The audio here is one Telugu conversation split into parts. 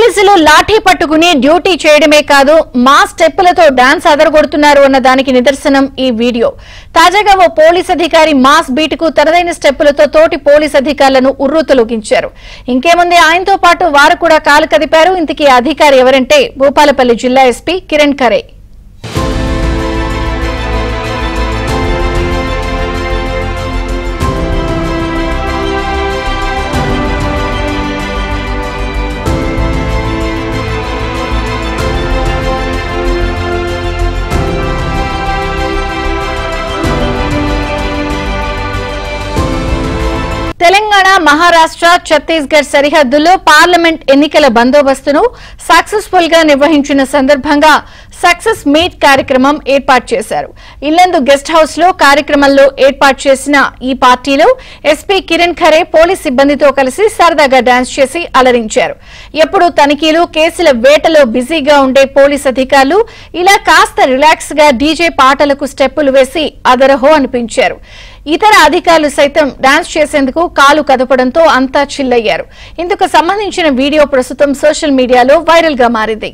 పోలీసులు లాఠీ పట్టుకుని డ్యూటీ చేయడమే కాదు మా స్టెప్పులతో డాన్స్ అదరగొడుతున్నారు అన్న దానికి నిదర్శనం ఈ వీడియో. తాజాగా ఓ పోలీస్ అధికారి మాస్ బీట్ కు తనదైన స్టెప్పులతో తోటి పోలీస్ అధికారులను ఉర్రూతలూగించారు. ఇంకేముంది, ఆయనతో పాటు వారు కూడా కాలు కదిపారు. ఇంతకీ అధికారి ఎవరంటే భూపాలపల్లి జిల్లా ఎస్పీ కిరణ్ ఖరే. తెలంగాణ, మహారాష్ట్ర, ఛత్తీస్గఢ్ సరిహద్దుల్లో పార్లమెంట్ ఎన్నికల బందోబస్తును సక్సెస్ఫుల్ గా నిర్వహించిన సందర్భంగా సక్సెస్ మీట్ కార్యక్రమం ఏర్పాటు చేశారు. ఇల్లందు గెస్ట్ హౌస్ లో కార్యక్రమంలో ఏర్పాటు చేసిన ఈ పార్టీలో ఎస్పీ కిరణ్ ఖరే పోలీస్ సిబ్బందితో కలిసి సరదాగా డాన్స్ చేసి అలరించారు. ఎప్పుడు తనిఖీలు, కేసుల వేటలో బిజీగా ఉండే పోలీస్ అధికారులు ఇలా కాస్త రిలాక్స్ గా డీజే పాటలకు స్టెప్పులు వేసి అదరహో అనిపించారు. ఇతర అధికారులు సైతం డాన్స్ చేసేందుకు కాలు కదపడంతో అంతా చిల్లయ్యారు. ఇందుకు సంబంధించిన వీడియో ప్రస్తుతం సోషల్ మీడియాలో వైరల్ గా మారింది.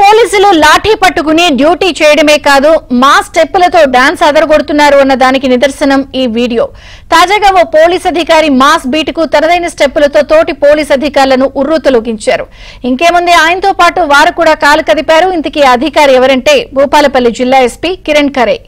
పోలీసులు లాఠీ పట్టుకుని డ్యూటీ చేయడమే కాదు మా స్టెప్పులతో డాన్స్ అదరగొడుతున్నారు అన్న దానికి నిదర్శనం ఈ వీడియో. తాజాగా ఓ పోలీస్ అధికారి మాస్ బీట్ కు తనదైన స్టెప్పులతో తోటి పోలీస్ అధికారులను ఉర్రూతలూగించారు. ఇంకేముంది, ఆయనతో పాటు వారు కూడా కాలు కదిపారు. ఇంతకీ అధికారి ఎవరంటే భూపాలపల్లి జిల్లా ఎస్పీ కిరణ్ ఖరే.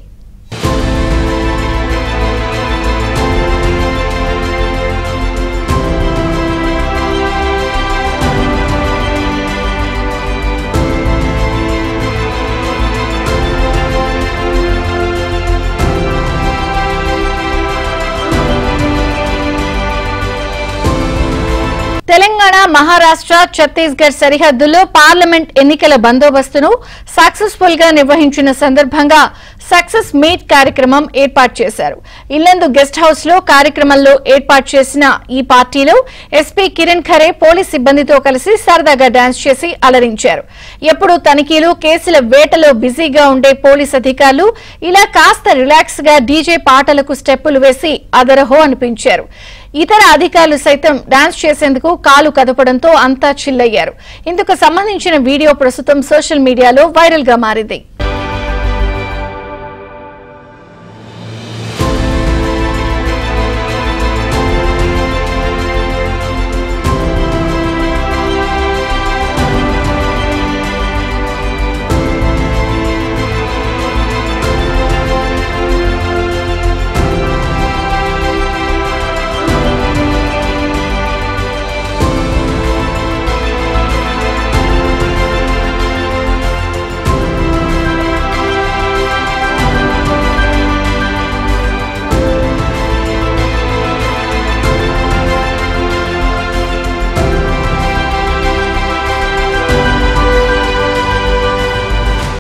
తెలంగాణ, మహారాష్ట్ర, ఛత్తీస్గఢ్ సరిహద్దుల్లో పార్లమెంట్ ఎన్నికల బందోబస్తును సక్సెస్ఫుల్ గా నిర్వహించిన సందర్భంగా సక్సెస్ మీట్ కార్యక్రమం ఏర్పాటు చేశారు. ఇల్లందు గెస్ట్ హౌస్ లో కార్యక్రమంలో ఏర్పాటు చేసిన ఈ పార్టీలో ఎస్పీ కిరణ్ ఖరే పోలీస్ సిబ్బందితో కలిసి సరదాగా డాన్స్ చేసి అలరించారు. ఎప్పుడు తనిఖీలు, కేసుల వేటలో బిజీగా ఉండే పోలీస్ అధికారులు ఇలా కాస్త రిలాక్స్ గా డీజే పాటలకు స్టెప్పులు వేసి అదరహో అనిపించారు. ఇతర అధికారులు సైతం డాన్స్ చేసేందుకు కాలు కదపడంతో అంతా చిల్లయ్యారు. ఇందుకు సంబంధించిన వీడియో ప్రస్తుతం సోషల్ మీడియాలో వైరల్ గా మారింది.